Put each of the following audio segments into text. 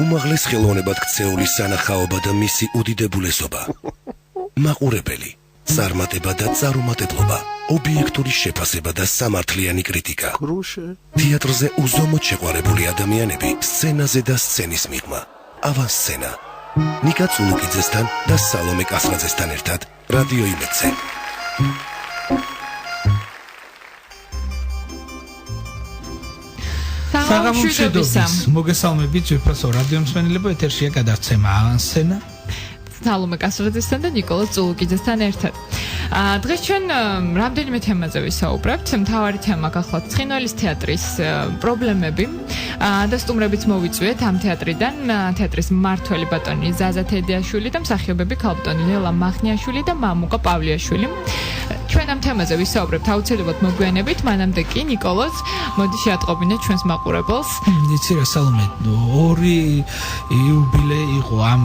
უმაღლეს ხელოვნებად ქცეული სანახაობა და მისი უდიდებულესობა. მაყურებელი, წარმატება და წარუმატებლობა, ობიექტური შეფასება და სამართლიანი კრიტიკა. თეატრზე უზომოდ შეყვარებული ადამიანები, სცენაზე და სცენის მიღმა. ავანსცენა. ნიკა წუნუკიძესთან და სალომე კასრაძესთან ერთად რადიო იმედზე. საღამომშვიდობის მოგესალმებით ძვირფასო რადიო მსმენელებო, ეთერშია გადაცემა ავანსცენა სალომე კასრაძესთან და ნიკოლა წულუკიძესთან ერთად. დღეს ჩვენ რამდენიმე თემაზე ვისაუბრებთ. მთავარი თემა გახლავთ ცხინვალის თეატრის პრობლემები და სტუმრებიც მოვიწვიეთ ამ თეატრიდან. თეატრის მმართველი ბატონი ზაზა თედიაშვილი და მსახიობები ქალბატონი ლელა მახნიაშვილი და მამუკა პავლიაშვილი. ჩვენ ამ თემაზე ვისაუბრებთ აუცილებლად მოგვიანებით, მანამდე კი ნიკოლას მოდი შეატყობინეთ ჩვენს მაყურებელს. იცი რა სალომე, ორი იუბილე იყო ამ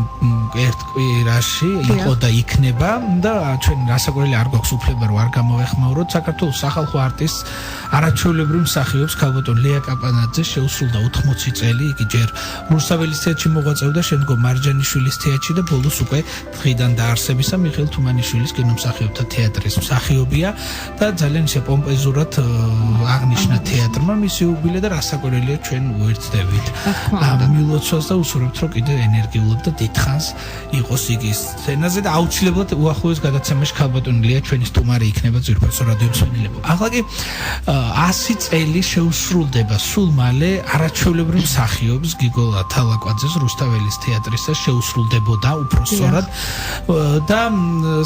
ერთ კვირაში, იყო და იქნება და ჩვენ რასაკვირველი არ გვაქვს უფლება რომ არ გამოვეხმაუროთ. საქართველოს სახალხო არტისტს არაჩვეულებრივ მსახიობს ქალბატონ ლეა კაპანაძე შეუსრულდა 80 წელი, იგი ჯერ რუსთაველის თეატრში მოღვაწეობდა, შემდგომ მარჯანიშვილის თეატრში და ბოლოს უკვე დღიდან დაარსებისა მიხეილ თუმანიშვილის კინომსახიობთა თეატრის მსახიობია და ძალიან ისე პომპეზურად აღნიშნა თეატრმა მისი იუბილე და რასაკვირველია ჩვენ უერთდებით ამ მილოცვას და უსურვებთ რომ კიდევ ენერგიულად და დიდხანს იყოს იგი სცენაზე და აუცილებლად უახლოეს გადაცემაში ქალბატონი ლეა ჩვენი სტუმარი იქნება ძვირფასო რადიო მსმენელებო. ახლა კი 100 წელი შეუსრულდება სულ მალე არაჩვეულებრივ მსახიობს გიგოლა თალაკვაძეს რუსთაველის თეატრისა შეუსრულდებოდა უფრო სწორად და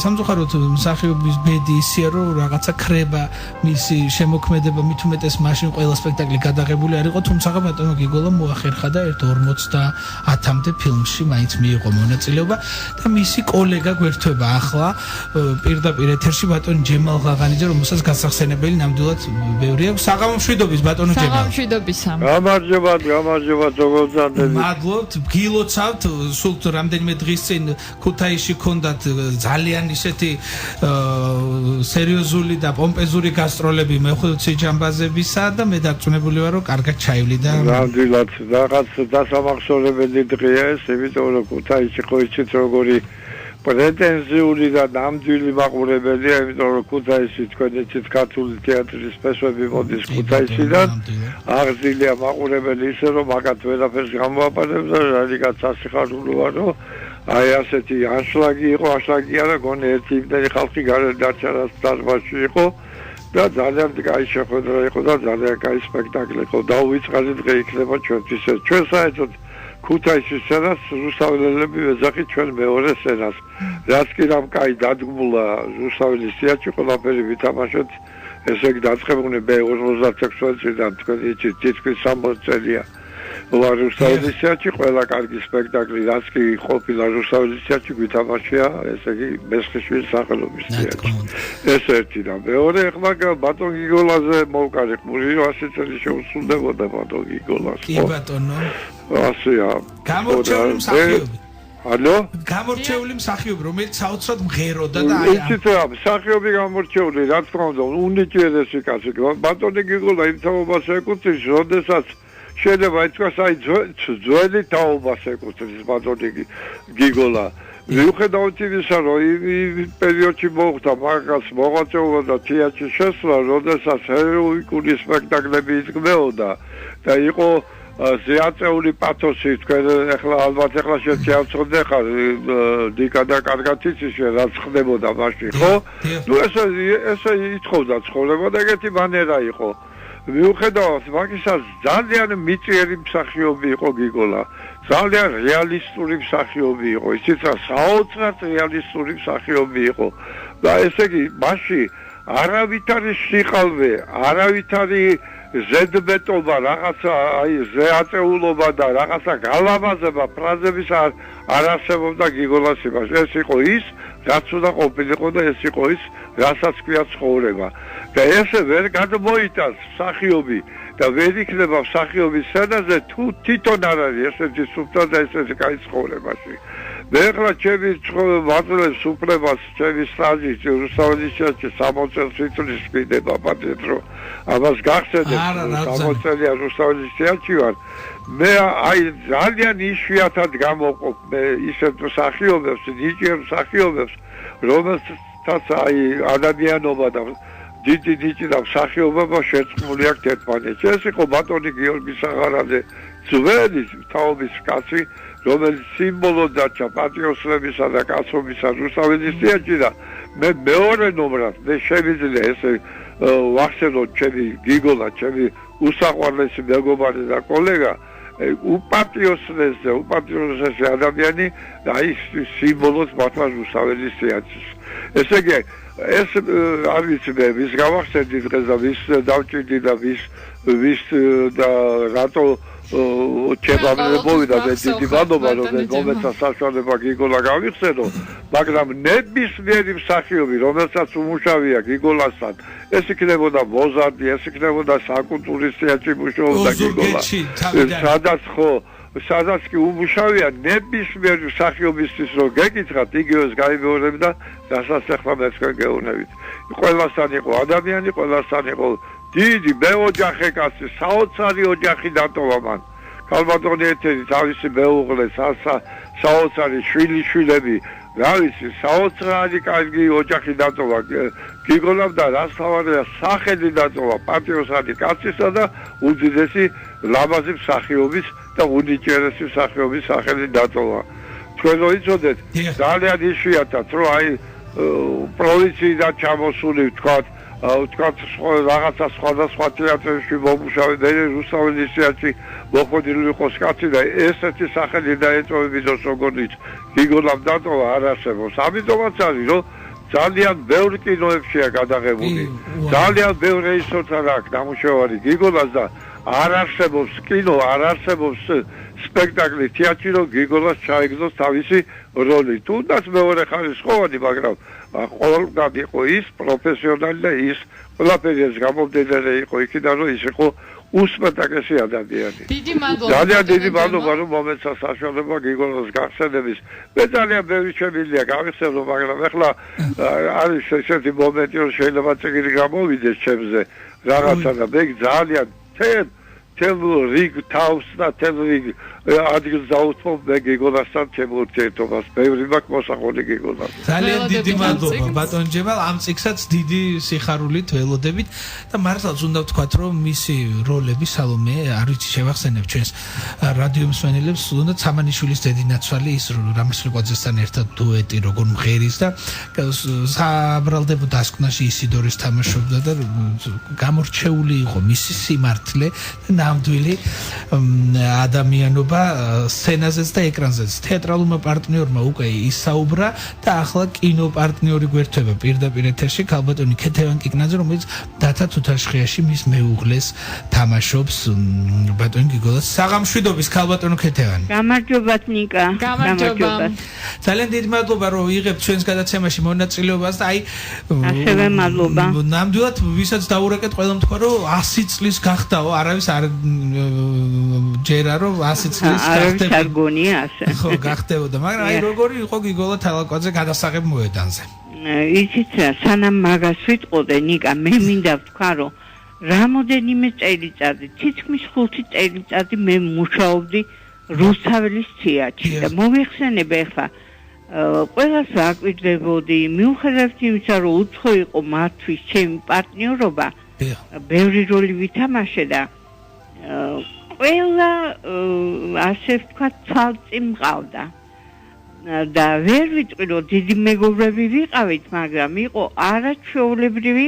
სამწუხაროდ მსახიობის ბედი ისეა რომ რაღაცა ქრება მისი შემოქმედება მით უმეტეს მაშინ ყველა სპექტაკლი გადაღებული არ იყო, თუმცა ბატონო გიგოლა მოახერხა და ერთ 50-მდე ფილმში მაინც მიიღო მონაწილეობა და მისი კოლეგა გვერდება ახლა პირდაპირ ეთერში ბატონი ჯემალ ღაღანიძე, რომელსაც გასახსენებელი ნამდვილად ბევრი აქვს. საღამომშვიდობის ბატონო ჯემალ. საღამომშვიდობისა. გამარჯობა ზოგადად. მადლობთ, გილოცავთ, სულ რამდენიმე დღის წინ ქუთაისში ქონდათ ძალიან ისეთი სერიოზული და პომპეზური გასტროლები მეხუთე ჯამბაზებისა და მე დარწმუნებული ვარ რომ კარგად ჩაივლი და ნამდვილად რაღაც დასამახსოვრებელი დღეა ეს, იმიტომ რომ ქუთაისში ხო იცით როგორი პრეტენზიული და ნამდვილი მაყურებელია, იმიტომ რომ ქუთაისი თქვენ იცით ქართული თეატრის ფესვები მოდის ქუთაისიდან, აღზრდილია მაყურებელი ისე რომ მაგათ ვერაფერს გამოაყენებს და რადგან სასიხარულოა რომ აი ასეთი ანშლაგი იყო, ანშლაგი არა, გონი ერთი იმდენი ხალხი გარეთ დარჩა რაც დარბაზში იყო და ძალიან კაი შეხვედრა იყო და ძალიან კაი სპექტაკლი იყო. დაუვიწყარი დღე იქნება ჩვენთვის ეს. ჩვენ საერთოდ ქუთაისის სცენას რუსთაველელები ვეძახით ჩვენ მეორე სცენას. რაც კი რამ კაი დადგმულა რუსთაველის თეატრში ყველაფერი ვითამაშოთ, ესე იგი დაწყებული მე-56 წლიდან თქვენ იცით თითქმის 60 წელია. რუსთაველის თეატრში ყველა კარგი სპექტაკლი რაც კი ყოფილა რუსთაველის თეატრში ვითამაშია, ესე იგი მესხიშვილის სახელობის თეატრში. ეს ერთი და მეორე ახლა ბატონ გიგოლაზე მოვკარი ყური 100 წელი შეუსრულდებოდა ბატონ გიგოლას. კი ბატონო. ასეა. გამორჩეული მსახიობი. ალო? გამორჩეული მსახიობი, რომელიც საოცრად მღეროდა და აი იცით რა, მსახიობი გამორჩეული, რა თქმა უნდა, უნიჭიერესი კაცი. ბატონი გიგოლა იმ თაობას ეკუთვნის, როდესაც შეიძლება ითქვას აი ძველი თაობას ეკუთვნის ბატონი გიგოლა. მიუხედავად იმისა, რომ იმ პერიოდში მოხდა მაგას მოღვაწეობა და თეატრში შესვლა, როდესაც ჰეროიკული სპექტაკლები იდგმეოდა და იყო ზეაწეული პათოსი, თქვენ ახლა ალბათ ახლა შეცავწოდე ხარ დიკა და კარგად იცის რაც ხდებოდა მაშინ, ხო? ნუ ესე ითხოვდა ცხოვრება და ეგეთი მანერა იყო. მიუხედავად მაგისა ძალიან მიწიერი მსახიობი იყო გიგოლა. ძალიან რეალისტური მსახიობი იყო. იცით რა, საოცრად რეალისტური მსახიობი იყო. და ესე იგი, მასში არავითარი სიყალვე, არავითარი ზედმეტობა, რაღაცა აი ზეაწეულობა და რაღაცა გალამაზება ფრაზების არ არსებობდა გიგოლას იმაში. ეს იყო ის, რაც უნდა ყოფილიყო და ეს იყო ის, რასაც ქვია ცხოვრება. და ესე ვერ გადმოიტანს მსახიობი და ვერ იქნება მსახიობის სცენაზე თუ თვითონ არ არის ესეთი სუფთა და ესეთი კაი ცხოვრებაში. მე ახლა ჩემი მატლებს უფლებას ჩემი სტაჟი რუსთაველისში 60 წელს ვიწრის კიდება პატეთ რომ ამას გახსენებ 60 წელია რუსთაველისში ვარ მე აი ძალიან იშვიათად გამოვყოფ მე ისეთ მსახიობებს ნიჭიერ მსახიობებს რომელსაც აი ადამიანობა და დიდი და მსახიობობა შერწყმული აქვს ერთმანეთში ეს იყო ბატონი გიორგი სახარაძე ძველი თაობის კაცი რომელიც სიმბოლოდ დარჩა პატრიოტიზმისა და კაცობისა რუსთაველისში და მე მეორე ნომრად მე შევიძლია ესე ვახსენოთ ჩემი გიგოლა ჩემი უსაყვარლესი მეგობარი და კოლეგა უპატრიოტიზმის ადამიანი აი სიმბოლოდ მართლა რუსთაველისში ესე იგი ეს არ ვიცი მე ვის გავახსენდი დღეს და ვის დავჭირდი და ვის და რატო ჩემამებოვიდა მე დიდი მადლობა რომ მე მომეცა საშუალება გიგოლა გავიხსენო მაგრამ ნებისმიერი მსახიობი რომელსაც უმუშავია გიგოლასთან ეს იქნებოდა მოზარდი ეს იქნებოდა საკულტურისტიაში მუშაობდა გიგოლა სადაც კი უმუშავია ნებისმიერი მსახიობისთვის რომ გეკითხათ იგივეს გაიმეორებდა რასაც ახლა მე თქვენ გეუბნებით ყველასთან იყო ადამიანი ყველასთან იყო დიდი მეოჯახე კაცი საოცარი ოჯახი დატოვა მან ქალბატონი ეთერი თავისი მეუღლე საოცარი შვილიშვილები რა ვიცი საოცარი კარგი ოჯახი დატოვა გიგოლამ და რაც თავარია სახელი დატოვა პატრიოტული კაცისა და უდიდესი ლამაზი მსახიობის და უნიჭიერესი მსახიობის სახელი დატოვა თქვენ იცოდეთ ძალიან იშვიათად რომ აი პროვინციიდან ჩამოსული ვთქვათ რაღაცა სხვადასხვა თეატრებში მომუშავე მე რუსთაველისში მოხდილი იყოს კაცი და ესეთი სახელი დაეწოვებინოს როგორიც გიგოლამ დატოვა არ არსებობს ამიტომაც არის რომ ძალიან ბევრ კინოებშია გადაღებული ძალიან ბევრ რეჟისორთან აქვს დამუშავარი გიგოლას და არ არსებობს კინო არ არსებობს სპექტაკლი თეატრი რომ გიგოლას ჩაიგდოს თავისი როლი თუნდაც მეორე ხარისხოვანი მაგრამ ყოველგვარ იყო ის პროფესიონალი და ის ყველაფერი ეს გამომდინარე იყო იქიდან რომ ის იყო უსპექტაკლში ადამიანი დიდი მადლობა ძალიან დიდი მადლობა რომ მომეცა საშუალება გიგოლას გახსენების მე ძალიან ბევრი შემიძლია გავიხსენო მაგრამ ახლა არის ესეთი მომენტი რომ შეიძლება წიგნი გამოვიდეს ჩემზე რაღაცა და მე ძალიან თელ რიგ თავს და თელ რიგ ადგილს დაუთმობ მე გიგოლასთან ჩემ ურთიერთობას ბევრი მაქვს მოსაყოლი გიგოლას ძალიან დიდი მადლობა ბატონ ჯემალ ამ წიგნსაც დიდი სიხარულით ველოდებით და მართლაც უნდა ვთქვათ რომ მისი როლები სალომე არ ვიცი შევახსენებ ჩვენს რადიო მსმენელებს უნდა სამანიშვილის დედინაცვალი ის რამის რიკვაძესთან ერთად დუეტი როგორ მღერის და საბრალდებო დასკვნაში ისიდორის თამაშობდა და გამორჩეული იყო მისი სიმართლე და ნამდვილი ადამიანობა სცენაზეც და ეკრანზეც თეატრალურმა პარტნიორმა უკვე ისაუბრა და ახლა კინოპარტნიორი გვერდება პირდაპირ ეთერში ქალბატონი ქეთევან კიკნაძე რომელიც დათა თუთაშხიაში მის მეუღლეს თამაშობს ბატონი გიგოლას საღამშვიდობის ქალბატონო ქეთევანი გამარჯობათ ნიკა გამარჯობა ძალიან დიდი მადლობა რომ იღებთ ჩვენს გადაცემაში მონაწილეობას და აი ასევე მადლობა ნამდვილად ვისაც დაურეკეთ ყველამ თქვა რომ 100 წლის გახდაო არავის არ ჯერა რომ 100 წლის გახდება არ გონია ასე ხო გახდებოდა მაგრამ აი როგორი იყო გიგოლა თალაკვაძე გადასაღებ მოედანზე იცით რა სანამ მაგას ვიტყოდე ნიკა მე მინდა ვთქვა რომ რამოდენიმე წელიწადი თითქმის 5 წელიწადი მე მუშაობდი რუსთაველის თეატრში და მოვიხსენებ ახლა ყველას აკვირდებოდი მიუხედავად იმისა რომ უცხო იყო მართვის ჩემი პარტნიორობა ბევრი როლი ვითამაშე და ყველა ასე ვთქვათ ცალწი მყავდა და ვერ ვიტყვი რომ დიდი მეგობრები ვიყავით მაგრამ იყო არაჩვეულებრივი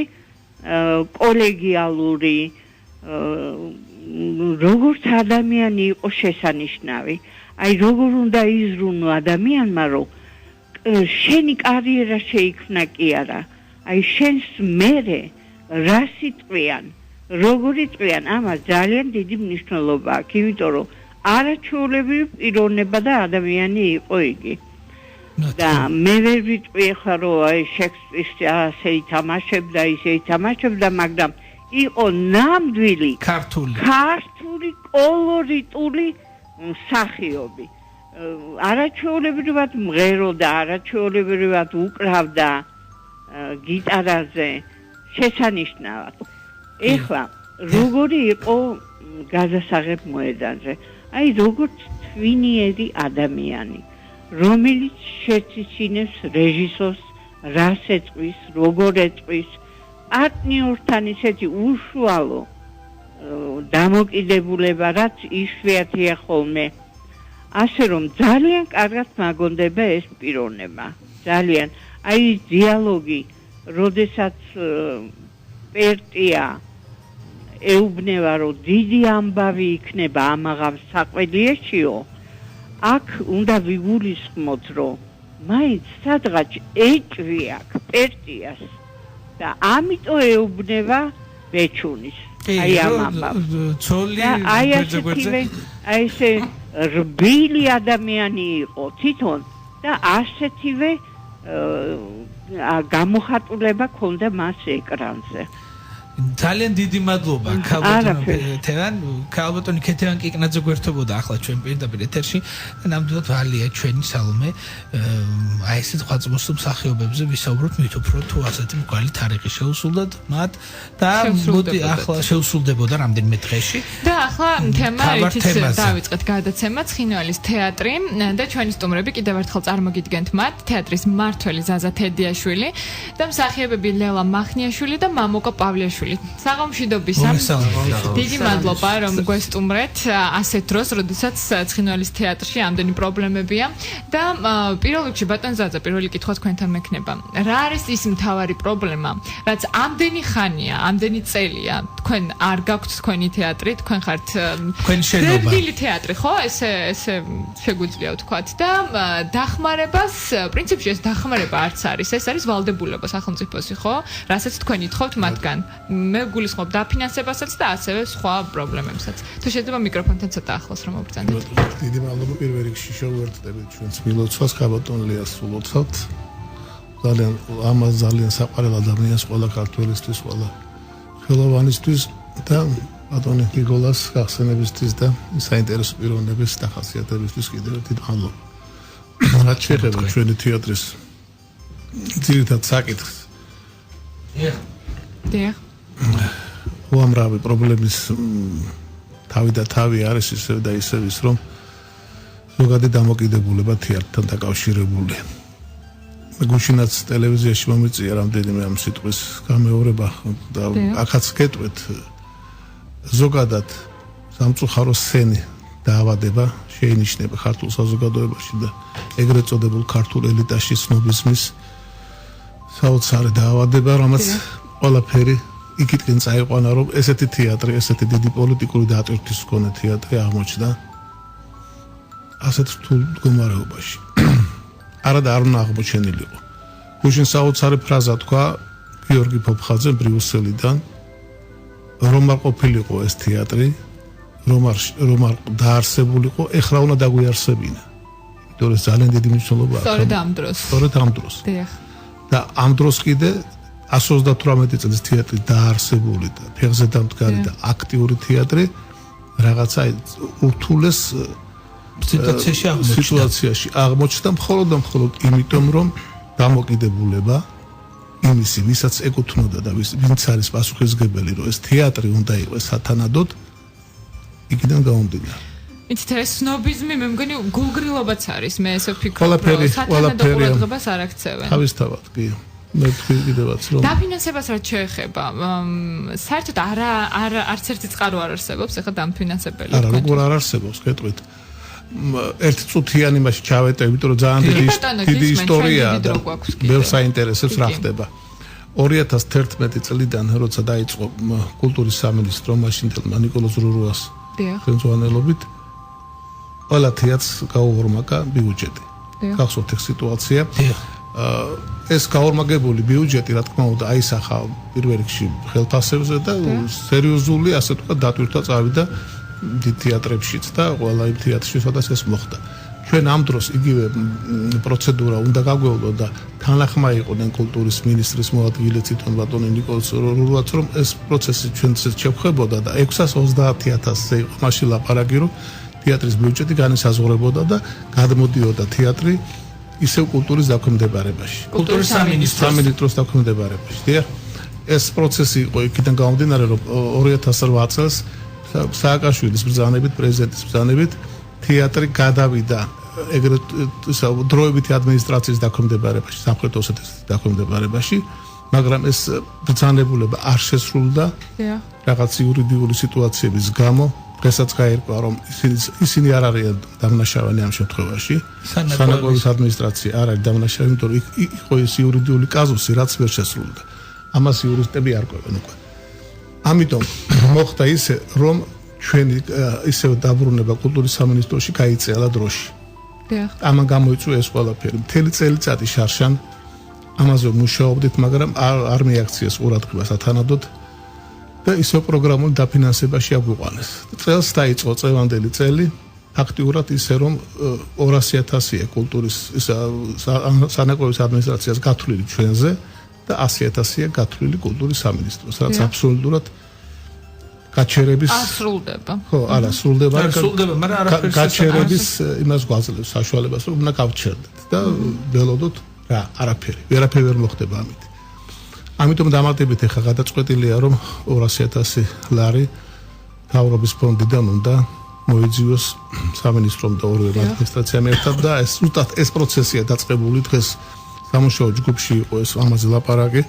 კოლეგიალური როგორც ადამიანი იყო შესანიშნავი აი როგორ უნდა იზრუნო ადამიანმა რომ შენი კარიერა შეიქმნა კი არა აი შენს მერე რა სიტყვიან როგორი წვიან ამას ძალიან დიდი მნიშვნელობა აქვს იმიტომ რომ არაჩვეულებრივი პიროვნება და ადამიანი იყო იგი და მე ვერ ვიტყვი ხა რომ აი შექსპირი ასე ითამაშებდა ისე ითამაშებდა მაგრამ იყო ნამდვილი ქართული კოლორიტული მსახიობი არაჩვეულებრივად მღეროდა, არაჩვეულებრივად უკრავდა გიტარაზე, შესანიშნავად. ეხლა როგორი იყო გაზასაღებ მოედანზე? აი როგორც twinieri ადამიანი, რომელიც შეცინებს რეჟისორს, რას ეწვის, როგორ ეწვის, პარტნიორთან ისეთი უშუალო დამოკიდებულება, რაც იშვიათია ხოლმე. ასე რომ ძალიან კარგად მაგონდება ეს პიროვნება. ძალიან. აი დიალოგი, როდესაც პერტია ეუბნება, რომ დიდი ამბავი იქნება ამაღამ საყვედიეშიო, აქ უნდა ვიგულისხმოთ, რომ მაინც სადღაც ეჭვი აქვს პერტიას და ამიტომ ეუბნება ბეჩუნის. აი ამ ამბავს. ცოლი აი ესე რბილი ადამიანი იყო თვითონ და ასეთივე გამოხატულება ქონდა მას ეკრანზე. ძალიან დიდი მადლობა ქალბატონი ქეთევან კიკნაძე გვერდებოდა ახლა ჩვენ პირდაპირ ეთერში და ნამდვილად ვალია ჩვენი სალომე აი ესეთ ხვაწმოსო მსახიობებზე ვისაუბროთ მით უფრო თუ ასეთი მკვალი თარიღი შეუსულდათ მათ და მოდი ახლა შეუსულდებოდა რამდენიმე დღეში და ახლა თემა ითის დავიწყეთ გადაცემა ცხინვალის თეატრი და ჩვენი სტუმრები კიდევ ერთხელ წარმოგიდგენთ მათ თეატრის მმართველი ზაზა თედიაშვილი და მსახიობები ლელა მახნიაშვილი და მამოკა პავლეშვილი საღამოშიდობისა დიდი მადლობა რომ გვესტუმრეთ ასეთ დროს როდესაც ცხინვალის თეატრში ამდენი პრობლემებია და პირველ რიგში ბატონ ზაზა პირველი კითხვა თქვენთან მექნება რა არის ის მთავარი პრობლემა რაც ამდენი ხანია ამდენი წელია თქვენ არ გაქვთ თქვენი თეატრი თქვენ ხართ თქვენი შენობა ძეგლი თეატრი ხო ესე შეგვიძლია ვთქვათ და დახმარებას პრინციპში ეს დახმარება არც არის ეს არის ვალდებულება სახელმწიფოსი ხო რასაც თქვენ ითხოვთ მათგან მე გულისხმობ დაფინანსებასაც და ასევე სხვა პრობლემებსაც. თუ შეიძლება მიკროფონთან ცოტა ახლოს რომ მოგბრძანოთ. დიდი მადლობა პირველ რიგში შევუერთდებით ჩვენს მილოცვას ქაბატონ ლიას სულოცავთ. ძალიან საყვარელ ადამიანს ყველა ქართველისთვის, ყველა ხელოვანისთვის და ბატონი გიგოლას გახსენებისთვის და საინტერესო პიროვნების დახასიათებისთვის კიდევ ერთი მადლობა. რაც შეეხება ჩვენი თეატრის ძირითად საკითხს. დიახ. უამრავი პრობლემის თავი და თავი არის ისევ და ისევ ის რომ ზოგადი დამოკიდებულება თეატრთან დაკავშირებული. გუშინაც ტელევიზიაში მომიწია რამდენიმე ამ სიტყვის გამეორება და აქაც გეტყვით ზოგადად სამწუხარო სცენი დაავადება შეინიშნება ქართულ საზოგადოებაში და ეგრეთ წოდებულ ქართულ ელიტაში სნობიზმის საოცარი დაავადება, რომელიც ყველაფერი იქითკენ წაიყვანა, რომ ესეთი თეატრი, ესეთი დიდი პოლიტიკური დატვირთვის მქონე თეატრი აღმოჩნდა ასეთ რთულ მდგომარეობაში. არადა არ უნდა აღმოჩენილიყო. გუშინ საოცარი ფრაზა თქვა გიორგი ფოფხაძე ბრიუსელიდან, რომ არ ყოფილიყო ეს თეატრი, რომ არ დაარსებულიყო, ეხლა უნდა დაგვიარსებინა. იმიტომ რომ ძალიან დიდი მნიშვნელობა აქვს. სწორედ ამ დროს. და ამ დროს კიდე 138 წლის თეატრი დაარსებული და ფეხზე დამდგარი და აქტიური თეატრი რაღაცა ურთულეს სიტუაციაში აღმოჩნდა მხოლოდ და მხოლოდ იმიტომ რომ დამოკიდებულება იმისი ვისაც ეკუთვნოდა და ვინც არის პასუხისმგებელი რომ ეს თეატრი უნდა იყოს სათანადოდ იქიდან გამომდინარე იცით ეს სნობიზმი მე მგონი გულგრილობაც არის მე ესე ვფიქრობ რომ სათანადო ყურადღებას არ აქცევენ თავისთავად კი მე თქვი კიდევაც რომ დაფინანსებას რაც შეეხება საერთოდ არც ერთი წყარო არ არსებობს ეხლა დამფინანსებელი არა როგორ არ არსებობს გეტყვით ერთი წუთიანი მასში ჩავეტე იმიტომ რომ ძალიან დიდი ისტორიაა და ბევრ საინტერესებს რა ხდება 2011 წლიდან როცა დაიწყო კულტურის სამინისტრო მაშინდელმა ნიკოლოზ რურუას ხელმძღვანელობით ყველა თეატრს გაუორმაგა ბიუჯეტი გახსოვთ ეს სიტუაცია ეს გაორმაგებული ბიუჯეტი რა თქმა უნდა აისახა პირველ რიგში ხელფასებზე და სერიოზული ასე თქვა დატვირთვა წავიდა დიდ თეატრებშიც და ყველა იმ თეატრში სადაც ეს მოხდა ჩვენ ამ დროს იგივე პროცედურა უნდა გაგვევლო და თანახმა იყვნენ კულტურის მინისტრის მოადგილე თვითონ ბატონი ნიკოლოზ რურუაც რომ ეს პროცესი ჩვენც შევხვებოდა და 630,000-ზე იყო მაშინ ლაპარაკი რომ თეატრის ბიუჯეტი განისაზღვრებოდა და გადმოდიოდა თეატრი ისევ კულტურის დაქვემდებარებაში. კულტურის სამინისტროს დაქვემდებარებაში. დიახ, ეს პროცესი იყო იქიდან გამომდინარე, რომ 2008 წელს სააკაშვილის ბრძანებით, პრეზიდენტის ბრძანებით თეატრი გადავიდა ეგრეთ დროებითი ადმინისტრაციის დაქვემდებარებაში, სამხრეთ ოსეთის დაქვემდებარებაში, მაგრამ ეს ბრძანებულება არ შესრულდა. რაღაც იურიდიული სიტუაციების გამო დღესაც გაირკვა, რომ ისინი არ არიან დამნაშავენი ამ შემთხვევაში. სანაკოების ადმინისტრაცია არ არის დამნაშავე, იმიტომ რომ იყო ეს იურიდიული კაზუსი, რაც ვერ შესრულდა. ამას იურისტები არ ყვევენ უკვე. ამიტომ მოხდა ისე, რომ ჩვენი ისევ დაბრუნება კულტურის სამინისტროში გაიწელა დროში. ამან გამოიწვია ეს ყველაფერი. მთელი წელიწადი შარშან ამაზე მუშაობდით, მაგრამ არ მიაქციეს ყურადღებას ათანადოდ და ისევ პროგრამულ დაფინანსებაში აგვიყვანეს. წელს დაიწყო წლევანდელი წელი, ფაქტიურად ისე რომ 200.000-ია კულტურის სანაკოების ადმინისტრაციას გათვლილი ჩვენზე და 100.000-ია გათვლილი კულტურის სამინისტროს, რაც აბსოლუტურად გაჩერების ასრულდება. ხო, არა, სრულდება, მაგრამ არაფერს გაჩერების იმას გვაძლევს საშუალებას, რომ უნდა გავჩერდეთ და ველოდოთ რა, არაფერი, ვერაფერი ვერ მოხდება ამით. ამიტომ დამატებით ახლა გადაწყვეტილია, რომ 200.000 ლარი თავრობის ფონდიდან უნდა მოიძიოს სამინისტრომ და ორივე ადმინისტრაციამ ერთად და ეს ზუსტად ეს პროცესია დაწყებული დღეს სამუშაო ჯგუფში იყო ეს ამაზე ლაპარაკი.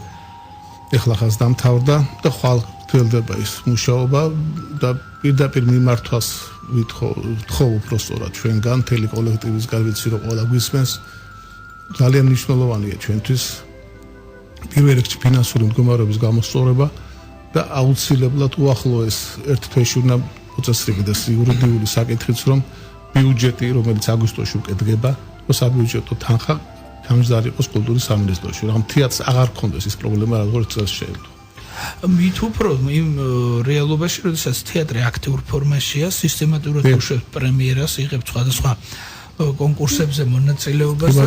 ეხლა ხას დამთავრდა და ხვალ გრძელდება ის მუშაობა და პირდაპირ მიმართვას ვთხოვ უბრალოდ ჩვენგან მთელი კოლექტივისგან ვიცი რომ ყველა გვისმენს ძალიან მნიშვნელოვანია ჩვენთვის პირველ რიგში ფინანსური მდგომარეობის გამოსწორება და აუცილებლად უახლოეს ერთ თვეში უნდა მოწესრიგდეს იურიდიული საკითხიც რომ ბიუჯეტი რომელიც აგვისტოში უკეთდება რომ საბიუჯეტო თანხა გამჟდარი იყოს კულტურის სამინისტროში რომ თეატრს აღარ ქონდეს ის პრობლემა როგორც წელს შეიძლება მით უფრო იმ რეალობაში როდესაც თეატრი აქტიურ ფორმაშია სისტემატურად უშვებს პრემიერას იღებს სხვადასხვა კონკურსებზე მონაწილეობას და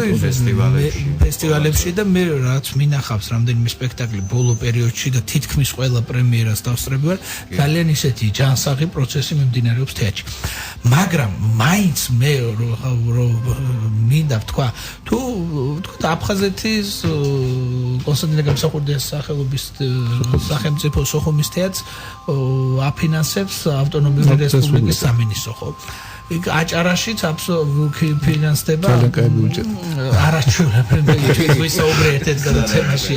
ფესტივალებში და მე რაც მინახავს რამდენიმე სპექტაკლი ბოლო პერიოდში და თითქმის ყველა პრემიერას დავსწრები ვარ ძალიან ისეთი ჯანსაღი პროცესი მიმდინარეობს თეატრში მაგრამ მაინც მე მინდა ვთქვა თუ აფხაზეთის კონსტანტინე გამსახურდიას სახელობის სახელმწიფო სოხუმის თეატრს აფინანსებს ავტონომიური რესპუბლიკის სამინისტრო ხო იქ აჭარაშიც ფინანსდება არაჩვეულებრივი ვისაუბრე ერთ-ერთ გადაცემაში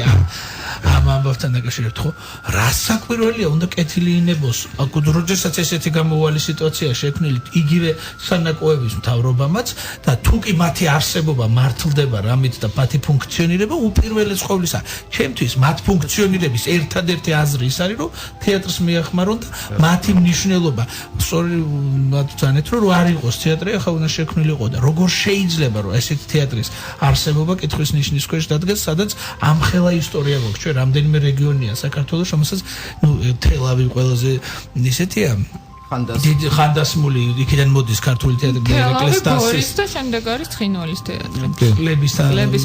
ამ ამბავთან დაკავშირებით ხო რასაკვირველია უნდა კეთილი ინებოს როდესაც ესეთი გამოვალი სიტუაცია შექმნილი იგივე სანაკოების მთავრობამაც და თუ კი მათი არსებობა მართლდება რამით და მათი ფუნქციონირება უპირველეს ყოვლისა ჩემთვის მათ ფუნქციონირების ერთადერთი აზრი ის არის რომ თეატრს მიახმარონ და მათი მნიშვნელობა სწორად ძანეთ რომ არ იყოს თეატრი ახლა უნდა შექმნილიყო და როგორ შეიძლება რომ ესეთი თეატრის არსებობა კითხვის ნიშნის ქვეშ დადგეს სადაც ამხელა ისტორია გვაქვს რამდენიმე რეგიონია საქართველოს, რომელსაც თელავი ყველაზე ისეთია ხანდასმული იქიდან მოდის ქართული თეატრი ეკლესტასის და შემდეგ არის ცხინვალის თეატრი. ლების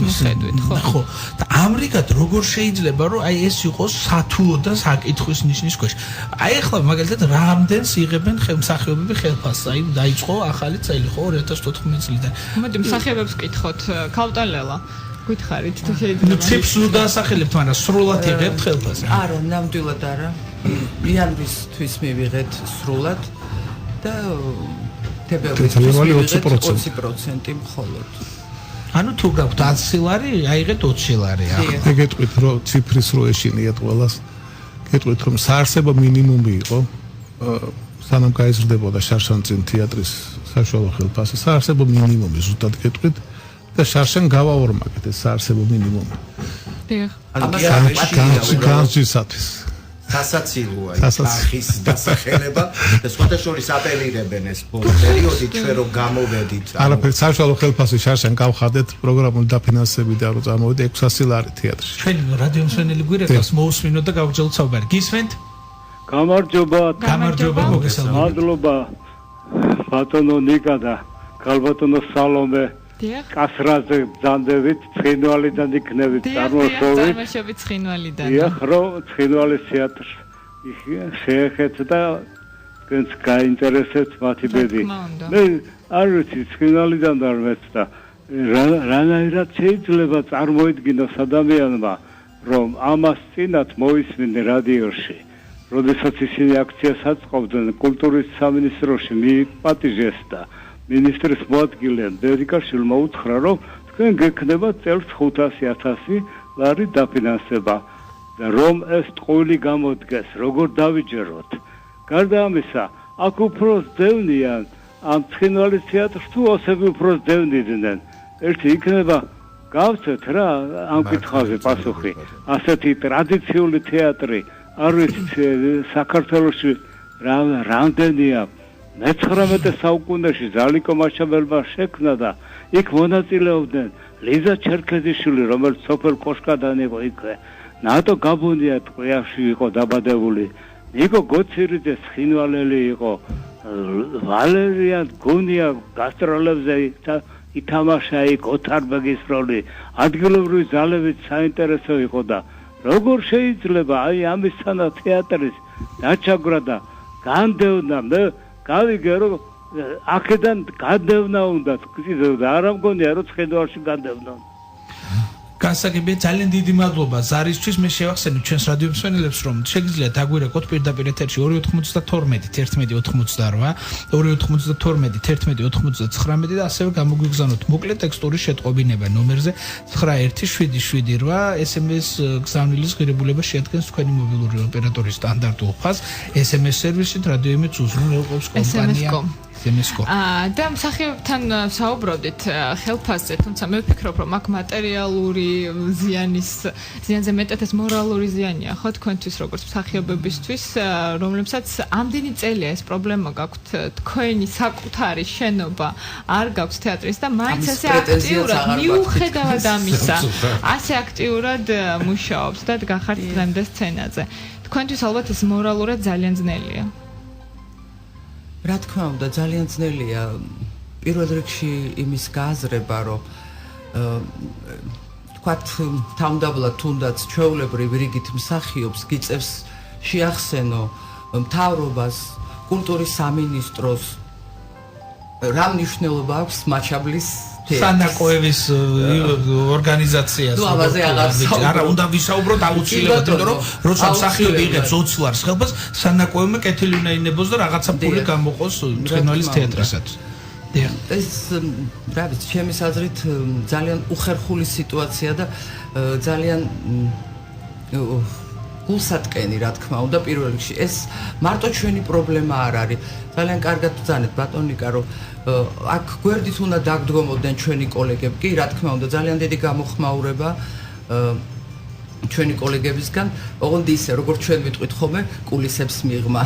მიხედვით, ხო. და ამრიგად როგორ შეიძლება რომ აი ეს იყოს სათულო და საკითხვის ნიშნის ქვეშ. აი ახლა მაგალითად რამდენს იღებენ ხელმსახიობები ხელფასს? აი დაიწყო ახალი წელი ხო 2014 წლიდან. მოდი მსახიობებს ვკითხოთ, ქავტალელა გითხარით თუ შეიძლება. ნუ ციფრს ნუ დაასახელებთ, მაგრამ სრულად იღებთ ხელფასს. არა, ნამდვილად არა. იანვრისთვის მივიღეთ სრულად და თებერვალისთვის 20% მხოლოდ. ანუ თუ გაქვთ 100 ლარი, აიღეთ 20 ლარი. ეგეთყვით რომ ციფრის რო ეშინიათ ყველას. გეტყვით რომ საარსებო მინიმუმი იყო სანამ გაიზრდებოდა შარშანწინ თეატრის საშუალო ხელფასი. საარსებო მინიმუმი ზუსტად გეტყვით და შარშან გავაორმაგეთ ეს საარსებო მინიმუმი. დიახ. განსჯისათვის. სასაცილოა სახის დასახელება და სხვათა შორის აპელირებენ ეს პერიოდი ჩვენ რომ გამოვედით. არაფერი საშუალო ხელფასი შარშან გავხადეთ პროგრამული დაფინანსებით და რომ წარმოვიდეთ 600 ლარი თეატრში. ჩვენ რადიო მსმენელი გვირეკავს მოусმინოთ და გავგრძელოთ საუბარი. გისმენთ? გამარჯობა მოგესალმებით. მადლობა ბატონო ნიკა და გალბატონო სალომე. კასრაზე ბრძანდებით ცხინვალიდან იქნებით წარმოშობით ცხინვალიდან. დიახ, რომ ცხინვალის თეატრს შეეხეთ და თქვენც გაინტერესებთ მათი ბედი. მე არ ვიცი, ცხინვალიდან არ მეცდა. რანაირად შეიძლება წარმოიდგინოს ადამიანმა, რომ ამას წინათ მოისმინე რადიოში. როდესაც ისინი აქციას აწყობდნენ კულტურის სამინისტროში მიპატიჟეს და მინისტრის მოადგილემ დედიკაშვილმა უთხრა, რომ თქვენ გექნება წელს 500,000 ლარი დაფინანსება და რომ ეს ტყუილი გამოდგეს, როგორ დავიჯეროთ. გარდა ამისა, აქ უფრო ძევნიან ამ ცხინვალის თეატრს თუ ოსები უფრო ძევნიდნენ. ერთი იქნება გავცეთ რა ამ კითხვაზე პასუხი. ასეთი ტრადიციული თეატრი არ ვიცი საქართველოში რამდენია. მე-19 საუკუნეში ზალიკო მაჩაბელმა შექმნა და იქ მონაწილეობდნენ ლიზა ჩერქეზიშვილი, რომელიც სოფელ კოშკადან იყო იქვე. ნატო გაბუნია ტყვეაში იყო დაბადებული. ნიკო გოცირიძე ცხინვალელი იყო. ვალერიან გუნია გასტროლებზე ითამაშა იქ ოთარბეგის როლი. ადგილობრივი ძალებით საინტერესო იყო და როგორ შეიძლება აი ამისთანა თეატრის დაჩაგვრა და განდევნა. მე გავიგე რომ აქედან განდევნა უნდა კიდევ არ ამგონია რომ ცხინვალში განდევნა. გასაგებია, ძალიან დიდი მადლობა ზარისთვის. მე შევახსენებ ჩვენს რადიო მსმენელებს, რომ შეგიძლიათ დაგვირეკოთ პირდაპირ ეთერში 292 1188 292 1189 და ასევე გამოგვიგზავნოთ მოკლე ტექსტური შეტყობინება ნომერზე 917778. SMS გზავნილის ღირებულება შეადგენს თქვენი მობილური ოპერატორის სტანდარტულ ფაზს. SMS სერვისით რადიო იმედს უზრუნველყოფს კომპანია და მსახიობთან საუბრობდით ხელფასზე, თუმცა მე ვფიქრობ, რომ აქ მატერიალური ზიანზე მეტად ეს მორალური ზიანია, ხო, თქვენთვის როგორც მსახიობებისთვის, რომლებსაც ამდენი წელია ეს პრობლემა გაქვთ, თქვენი საკუთარი შენობა არ გაქვთ თეატრის და მაინც ასე აქტიურად მიუხედავად ამისა, ასე აქტიურად მუშაობს და გახართ დღემდე სცენაზე. თქვენთვის ალბათ ეს მორალურად ძალიან ძნელია. რა თქმა უნდა, ძალიან ძნელია პირველ რიგში იმის გააზრება, რომ თქვათ თავდაპირველად თუნდაც ჩვეულებრივ რიგით მსახიობს გიწევს შეახსენო მთავრობას, კულტურის სამინისტროს, რა მნიშვნელობა აქვს მაჩაბლის სანაკოევის ორგანიზაციას. არა, უნდა ვისაუბროთ აუცილებლად, იმიტომ რომ როცა მსახიობი იღებს 20 ლარს ხელფასს, სანაკოევმა კეთილი უნდა ინებოს და რაღაცა ფული გამოყოს ცხინვალის თეატრისაც. ეს რა ვიცი, ჩემის აზრით ძალიან უხერხული სიტუაცია და ძალიან გულსატკენი, რა თქმა უნდა, პირველ რიგში. ეს მარტო ჩვენი პრობლემა არ არის. ძალიან კარგად ვძანეთ ბატონიკა, რომ აქ გვერდით უნდა დაგდგომოდნენ ჩვენი კოლეგები. კი, რა თქმა უნდა, ძალიან დიდი გამოხმაურება ჩვენი კოლეგებისგან, ოღონდ ისე, როგორც ჩვენ ვიტყვით ხოლმე, კულისებს მიღმა.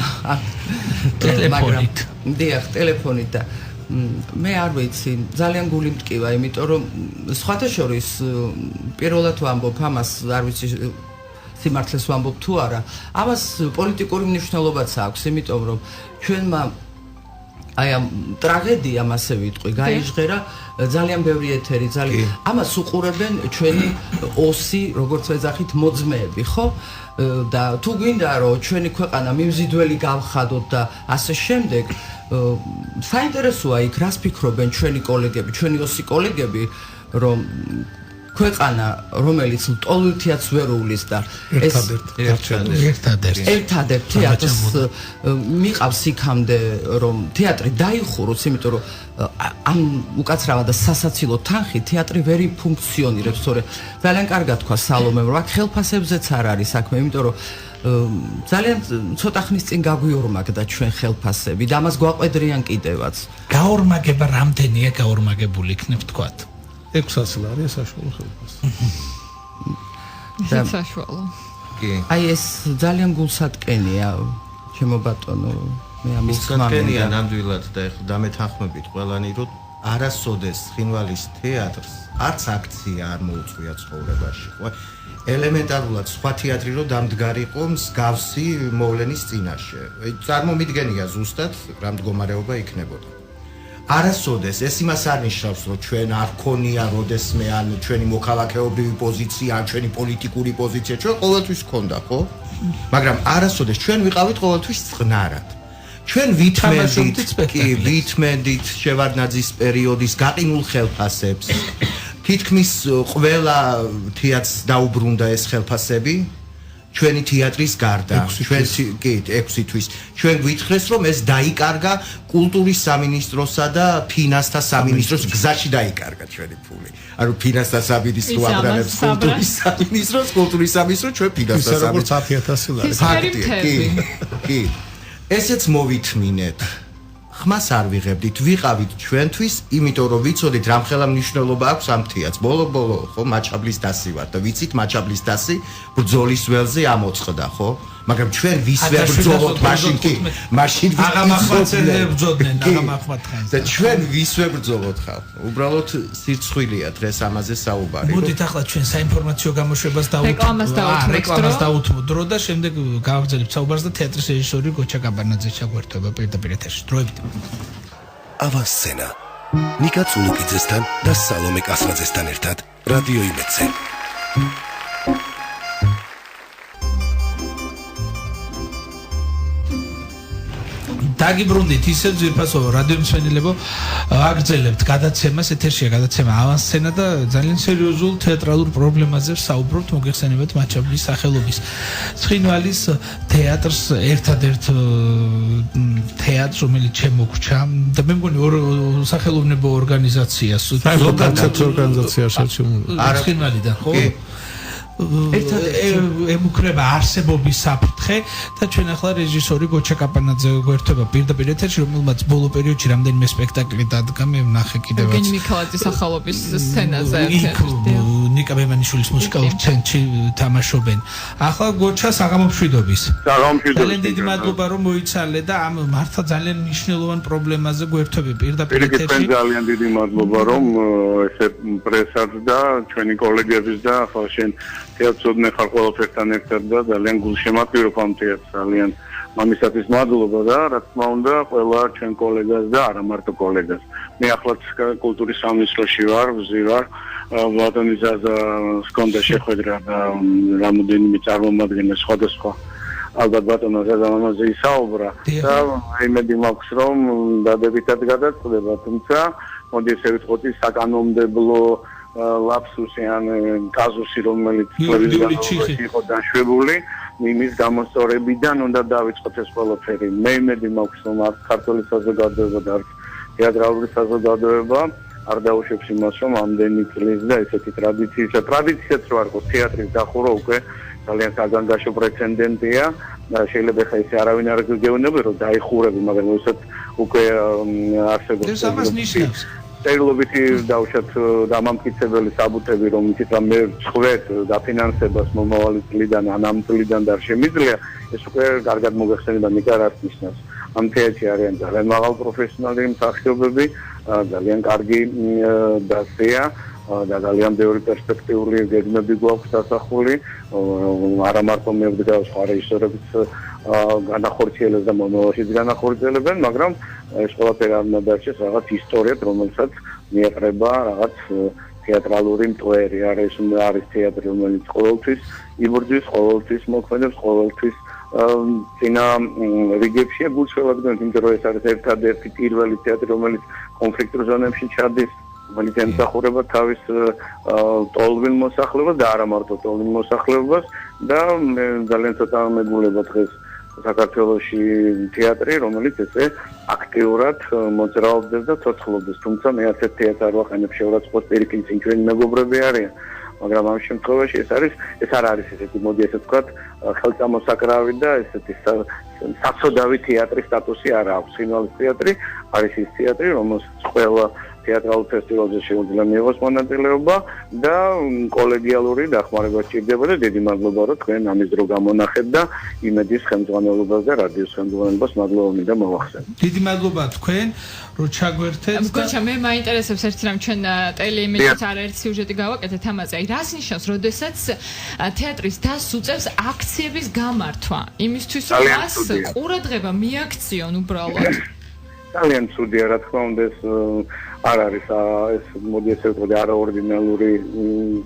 ტელეფონით. დიახ, ტელეფონით და მე არ ვიცი, ძალიან გული მტკივა, იმიტომ რომ სხვათა შორის პირველად ვამბობ ამას, არ ვიცი სიმართლეს ვამბობ თუ არა, ამას პოლიტიკური მნიშვნელობაც აქვს, იმიტომ რომ ჩვენმა აი ამ ტრაგედიამ ასე ვიტყვი, გაიჟღერა ძალიან ბევრი ეთერი, ძალიან ამას უყურებენ ჩვენი ოსი, როგორც ვეძახით, მოძმეები, ხო? და თუ გვინდა რომ ჩვენი ქვეყანა მიმზიდველი გავხადოთ და ასე შემდეგ, საინტერესოა იქ რას ფიქრობენ ჩვენი კოლეგები, ჩვენი ოსი კოლეგები, რომ ქვეყანა, რომელიც ლტოლვილთიაც ვერ უვლის და ეს ერთადერთ თეატრს მიყავს იქამდე, რომ თეატრი დაიხუროს, იმიტომ რომ ამ უკაცრავად და სასაცილო თანხით თეატრი ვერ ფუნქციონირებს, თორე ძალიან კარგად თქვა სალომემ, რომ აქ ხელფასებზეც არ არის საქმე, იმიტომ რომ ძალიან ცოტა ხნის წინ გაგვიორმაგდა ჩვენ ხელფასები და ამას გვაყვედრიან კიდევაც. გაორმაგება რამდენია გაორმაგებული იქნებ თქვათ? 600 ლარია საშუალო ხელფასი. საშუალო. კი. აი ეს ძალიან გულსატკენია, ჩემო ბატონო, მე ამის გულსატკენია ნამდვილად და ეხლა დამეთანხმებით ყველანი, რომ არასოდეს ცხინვალის თეატრს არც აქცია არ მოუწვია ცხოვრებაში, ხო? ელემენტარულად სხვა თეატრი რო დამდგარიყო მსგავსი მოვლენის წინაშე. წარმომიდგენია ზუსტად რა მდგომარეობა იქნებოდა. არასოდეს ეს იმას არ ნიშნავს, რომ ჩვენ არ ქონია როდესმე ან ჩვენი მოქალაქეობრივი პოზიცია, ან ჩვენი პოლიტიკური პოზიცია, ჩვენ ყოველთვის ქონდა, ხო? მაგრამ არასოდეს ჩვენ ვიყავით ყოველთვის წყნარად. ჩვენ ვითმენდით შევარდნაძის პერიოდის გაყინულ ხელფასებს. თითქმის ყველა თეატრს დაუბრუნდა ეს ხელფასები. ჩვენი თეატრის გარდა, ჩვენ 6 თვის. ჩვენ გვითხრეს, რომ ეს დაიკარგა კულტურის სამინისტროსა და ფინანსთა სამინისტროს გზაში დაიკარგა ჩვენი ფული. ანუ ფინანსთა სამინისტრო აბრალებს კულტურის სამინისტრო ჩვენ ფინანსთა სამინისტრო 10,000 ლარი. ფაქტია, კი. ესეც მოვითმინეთ. ხმას არ ვიღებდით, ვიყავით ჩვენთვის, იმიტომ რომ ვიცოდით რამ ხელა მნიშვნელობა აქვს ამ თეატრს. ბოლო ხო მაჩაბლის დასი ვარ და ვიცით მაჩაბლის დასი ბრძოლის ველზე ამოწყდა, ხო? მაგრამ ჩვენ ვისვე ბრძოლოთ მაშინ აღამახვაცელზე ბრძოდნენ, აღამახვათხანს. და ჩვენ ვისვე ბრძოლოთ ხარ. უბრალოდ სირცხვილია დღეს ამაზე საუბარი. მოდით ახლა ჩვენ საინფორმაციო გამოშვებას რეკლამას დაუთმოთ დრო და შემდეგ გავაგრძელებთ საუბარს და თეატრის რეჟისორი გოჩა გაბანაძე ჩაგვერთვება პირდაპირ ეთერში. დროებით. ავასცენა. ნიკა წულუკიძესთან და სალომე კასრაძესთან ერთად რადიო იმედზე. დაგიბრუნდით ისევ ძვირფასო რადიო მსმენელებო აგრძელებთ გადაცემას ეთერშია გადაცემა ავანსცენა და ძალიან სერიოზულ თეატრალურ პრობლემაზე ვსაუბრობთ მოგეხსენებათ მაჩაბლის სახელობის ცხინვალის თეატრს ერთადერთ თეატრს რომელიც შემოგრჩა და მე მგონი სახელოვნებო ორგანიზაციას ცხინვალიდან ხო ემუქრება არსებობის საფრთხე და ჩვენ ახლა რეჟისორი გოჩა კაპანაძე გვერთვება პირდაპირ ეთერში რომელმაც ბოლო პერიოდში რამდენიმე სპექტაკლი დადგა მე ვნახე კიდევაც გენი მიქელაძის სახელობის სცენაზე ნიკა ბემანიშვილის მუსიკალურ ცენტრში თამაშობენ ახლა გოჩა საღამომშვიდობის ძალიან დიდი მადლობა რომ მოიცალე და ამ მართლა ძალიან მნიშვნელოვან პრობლემაზე გვერთვები პირდაპირ ეთერში ძალიან დიდი მადლობა რომ ესე პრესაც და ჩვენი კოლეგების და ახლა შენ თეატროდნე ხარ ყველაფერთან ერთად და ძალიან გულშემატკივრობ ამ თეატრს ძალიან მამისათვის მადლობა და რა თქმა უნდა ყველა ჩვენ კოლეგას და არა მარტო კოლეგას მე ახლაც კულტურის სამინისტროში ვარ ვზივარ ბატონიზადა სკონდა შეხვედრა და რამოდენიმე წარმომადგენელი სხვადასხვა ალბათ ბატონო ზედამამაზე ისაუბრა და იმედი მაქვს რომ დადებითად გადაწყდება თუმცა მოდი ესე ვიტყოდი საკანონმდებლო ლაფსუსი ან კაზუსი რომელიც იყო დაშვებული იმის გამოსწორებიდან უნდა დავიწყოთ ეს ყველაფერი მე იმედი მაქვს რომ არ ქართული საზოგადოება და თეატრალური საზოგადოება არ დაუშვებს იმას რომ ამდენი წლის და ესეთი ტრადიციაც რო არ ყო თეატრის დახურვა უკვე ძალიან საგანგაშო პრეცედენტია და შეიძლება ხა ისე არავინ არ გეუბნება რომ დაიხურები მაგრამ უბრალოდ უკვე არსებობს ეს ამას ნიშნავს წერილობითი დავუშვათ დამამტკიცებელი საბუთები რომ იცით რომ მე წვეთ დაფინანსებას მომავალი წლიდან ან ამ წლიდან და შემიძლია ეს უკვე კარგად მოგეხსენება ნიკა რაც ნიშნავს ამ თეატრში არიან ძალიან მაღალ პროფესიონალი მსახიობები ძალიან კარგი დასია და ძალიან ბევრი პერსპექტიული გეგმები გვაქვს დასახული არა მარტო მე ვდგავ სხვა რეჟისორებიც განახორციელებს და მომავალშიც განახორციელებენ მაგრამ ეს ყველაფერი არ უნდა დარჩეს რაღაც ისტორიად რომელსაც მიეყრება რაღაც თეატრალური მტვერი არის თეატრი რომელიც ყოველთვის იბრძვის ყოველთვის მოქმედებს ყოველთვის წინა რიგებშია გულშემატკივრად იმიტომ რომ ეს არის ერთადერთი პირველი თეატრი რომელიც კონფლიქტურ ზონებში ჩადის რომელიც ემსახურება თავის ტოლვილ მოსახლეობას და არა მარტო ტოლვილ მოსახლეობას და ძალიან ცოტა მეგულება დღეს საქართველოში თეატრი რომელიც ესე აქტიურად მოძრაობდეს და ცოცხლობდეს თუმცა მე ასეთ თეატრს არ ვაყენებ შეურაცხყოფას პირიქით წინ ჩვენი მეგობრები არიან მაგრამ ამ შემთხვევაში ეს არ არის ესეთი მოდი ესე ვთქვათ ხელწამოსაკრავი და ესეთი საცოდავი თეატრის სტატუსი არ აქვს ცხინვალის თეატრი არის ის თეატრი რომელსაც ყველა თეატრალურ ფესტივალზე შეუძლია მიიღოს მონაწილეობა და კოლეგიალური დახმარება სჭირდება და დიდი მადლობა რომ თქვენ ამის დრო გამონახეთ და იმედის ხელმძღვანელობას და რადიოს ხელმძღვანელობას მადლობა მინდა მოვახსენოთ. დიდი მადლობა თქვენ რომ ჩაგვერთეთ. გოჩა მე მაინტერესებს ერთი რამ ჩვენ ტელეიმედიის არაერთი სიუჟეტი გავაკეთეთ ამაზე. აი რას ნიშნავს, როდესაც თეატრის დასს უწევს აქციების გამართვა? იმისთვის რომ მას ყურადღება მიაქციონ უბრალოდ. ძალიან ცუდია რა თქმა უნდა ეს არ არის ეს მოდი ესე ვთქვი არაორდინალური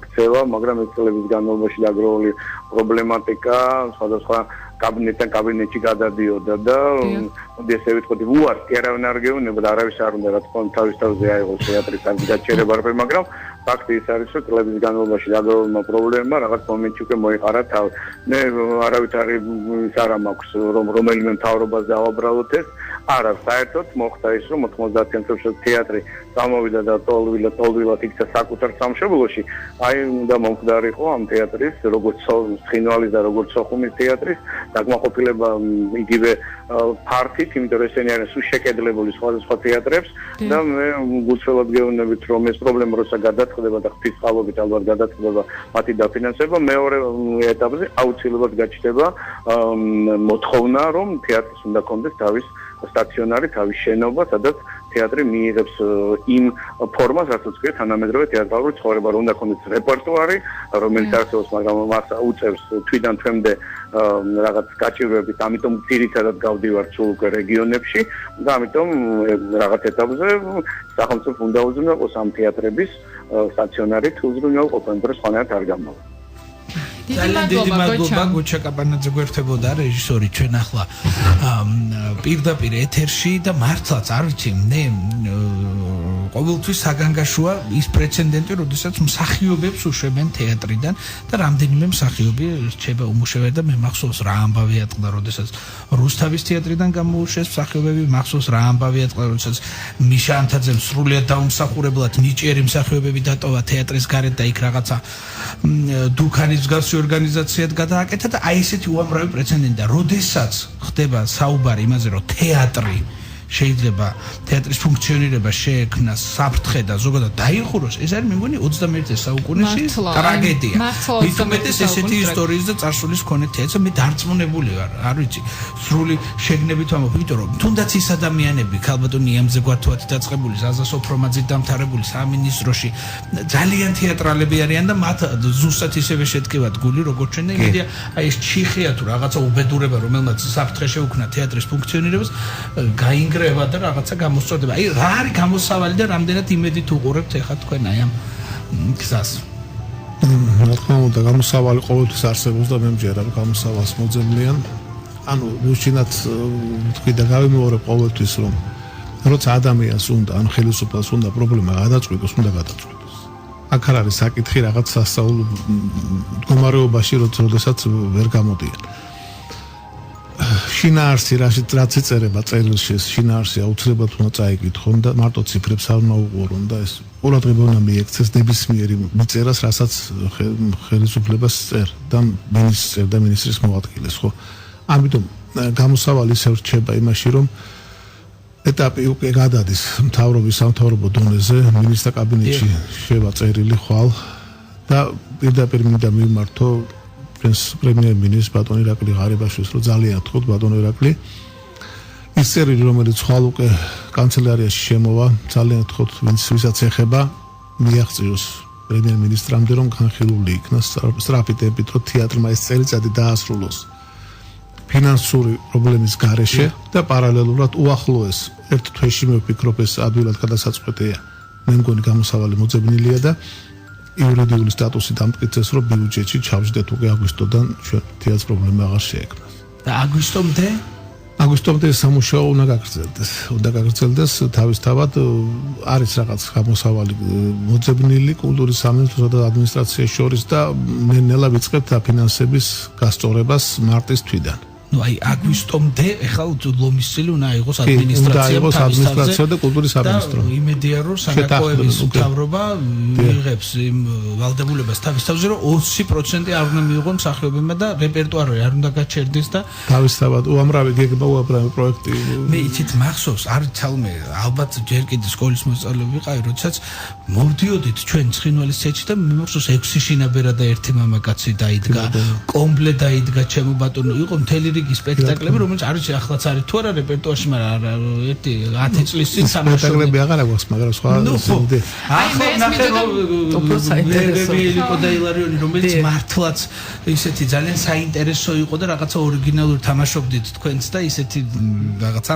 ქცევა, მაგრამ ეს წლების განმავლობაში დაგროვილი პრობლემატიკა, სხვადასხვა კაბინეტში გადადიოდა და მოდი ესე ვიტყოდი უარ ერავინ არ გეუბნებოდა არავის არ უნდა რა თქმა უნდა თავის თავზე აიღოს თეატრის გაჩერება რფე მაგრამ ფაქტი ის არის რომ წლების განმავლობაში დაგროვებულმა პრობლემებმა რაღაც მომენტში უკვე მოიყარა თავი მე არავითარი ის არ მაქვს რომ რომელიმე მთავრობას დავაბრალოთ ეს არა საერთოდ მოხდა ის რომ 90-იან წლებში თეატრი გამოვიდა და ტოლვილად იქცა საკუთარ სამშობლოში აი უნდა მომხდარიყო ამ თეატრის როგორც ცხინვალის და როგორც სოხუმის თეატრის დაკმაყოფილება იგივე ფართით იმიტომ რომ ესენი არიან სულ შეკედლებული სხვადასხვა თეატრებს და მე გულწრფელად გეუბნებით რომ ეს პრობლემა როცა გადაწყდება და ღვთის წყალობით ალბათ გადაწყდება მათი დაფინანსება მეორე ეტაპზე აუცილებლად გაჩნდება მოთხოვნა რომ თეატრის უნდა კონდეს თავის სტაციონარი თავის შენობა სადაც თეატრი მიიღებს იმ ფორმას რაც უწევს თანამედროვე თეატრალური ცხოვრება რომ უნდა კონდეს რეპერტუარი რომელიც არსებობს მაგრამ მას უწევს თვიდან თვემდე რაღაც გაჭირვებით ამიტომ ძირითადად გავდივარ სულ უკვე რეგიონებში და ამიტომ რაღაც ეტაპზე სახელმწიფო უნდა უზრუნველყოს ამ თეატრების სტაციონარი თუ უზრუნველყოფენ დროს ხანად არ გამოვა დიდი მადლობა გუჩა კაპანაძე გვერდებოდა რეჟისორი ჩვენ ახლა პირდაპირ ეთერში და მართლაც არ ვიცი მე ყოველთვის საგანგაშოა ის პრეცედენტი როდესაც მსახიობებს უშვებენ თეატრიდან და რამდენიმე მსახიობი რჩება უმუშევარი და მე მახსოვს რა ამბავი ატყდა როდესაც რუსთავის თეატრიდან გამოუშვეს მსახიობები მახსოვს რა ამბავი ატყდა როდესაც მიშა ანთაძემ სრულიად დაუმსახურებლად ნიჭიერი მსახიობები დატოვა თეატრის გარეთ და იქ რაღაცა დუქანის მსგავსი ორგანიზაციად გადააკეთა და აი ესეთი უამრავი პრეცედენტი და როდესაც ხდება საუბარი იმაზე რომ თეატრი შეიძლება თეატრის ფუნქციონირება შეექმნას საფრთხე და ზოგადად დაიხუროს ეს არის მე მგონი 21 საუკუნეში ტრაგედია მithumetes ესეთი ისტორიის და წარსულის მქონე თეატრს მე დარწმუნებული ვარ არ ვიცი სრული შეგნებით ვამბობ იმიტომ რომ თუნდაც ის ადამიანები ქალბატონი იამზე გვართვათი დაწყებული ზაზა სოფრომაძით დამთავრებული სამინისტროში ძალიან თეატრალები არიან და მათ ზუსტად ისევე შედგებათ გული როგორც ჩვენ და იმედია აი ეს ჩიხია თუ რაღაცა უბედურება რომელმაც საფრთხე შეუქმნა თეატრის ფუნქციონირებას გაინგრა და რაღაცა გამოსწორდება. აი რა არის გამოსავალი და რამდენად იმედით უყურებთ ახლა თქვენ აი ამ გზას. რა თქმა უნდა გამოსავალი ყოველთვის არსებობს და მე მჯერა რომ გამოსავალს მოძებნიან. ანუ ვუჩინათ თქვი და გავიმეორებ ყოველთვის რომ როცა ადამიანს უნდა ან ხელისუფლებას უნდა პრობლემა გადაწყვიტოს, უნდა გადაწყვიტოს. აქ არ არის საკითხი რაღაც სასწაულ მდგომარეობაში როდესაც ვერ გამოდიან. შინაარსი რაც ეწერება წერილში შინაარსი აუცილებლად უნდა წაიკითხონ და მარტო ციფრებს არ უნდა უყურონ და ეს ყურადღება უნდა მიექცეს ნებისმიერი მიწერას რასაც ხელისუფლებას წერს და მინისტრის მოადგილეს ხო ამიტომ გამოსავალი ისევ რჩება იმაში რომ ეტაპი უკვე გადადის მთავრობის სამთავრობო დონეზე მინისტრთა კაბინეტში შევა წერილი ხვალ და პირდაპირ მინდა მიმართო პრემიერ-მინისტრ ბატონ ირაკლი ღარიბაშვილს რომ ძალიან გთხოვთ ბატონ ირაკლი ის წერილი რომელიც ხვალ უკვე კანცელარიაში შემოვა ძალიან გთხოვთ ვისაც ეხება მიაღწიოს პრემიერ-მინისტრამდე რომ განხილული იქნას სწრაფი ტემპით რომ თეატრმა ეს წელიწადი დაასრულოს ფინანსური პრობლემის გარეშე და პარალელურად უახლოეს ერთ თვეში მე ვფიქრობ ეს ადვილად გადასაწყვეტია მე მგონი გამოსავალი მოძებნილია და იურიდიული სტატუსი დამტკიცეს რომ ბიუჯეტში ჩავშდეთ უკვე აგვისტოდან ჩვენ თეატრს პრობლემა აღარ შეექმნას და აგვისტომდე სამუშაო უნდა გაგრძელდეს თავისთავად არის რაღაც გამოსავალი მოძებნილი კულტურის სამინისტროსა და ადმინისტრაციის შორის და მე ნელა ვიწყებთ დაფინანსების გასწორებას მარტის თვიდან ну აი აგვისტომდე ეხლა ლომისწილი უნდა აიღოს ადმინისტრაცია და კულტურის სამინისტრო და იმედია რომ სანაკოების მთავრობა მიიღებს იმ ვალდებულებას თავის თავზე რომ 20% არ უნდა მიიღონ მსახიობებმა და რეპერტუარი არ უნდა გაჩერდეს და თავისთავად უამრავი გეგმა უამრავი პროექტი მე იცით მახსოვს არ თალმე ალბათ ჯერ კიდე სკოლის მოსწავლეები ვიყავი როდესაც მოვდიოდით ჩვენ ცხინვალის ცეჩში და მე მახსოვს 6 შინაბერა და ერთი მამაკაცი დაიდგა კომპლე დაიდგა ჩემო ბატონო იყო მთელი სპექტაკლები რომელიც არის ახლაც არის თუ არა რეპერტუარში მაგრამ ერთი 10 წლის წინ სპექტაკლები აღარ აქვს მაგრამ სხვა ზემდე ახლა ნახე რომ დაილარიონი რომელიც მართლაც ისეთი ძალიან საინტერესო იყო და რაღაცა ორიგინალური თამაშობდით თქვენც და ისეთი რაღაცა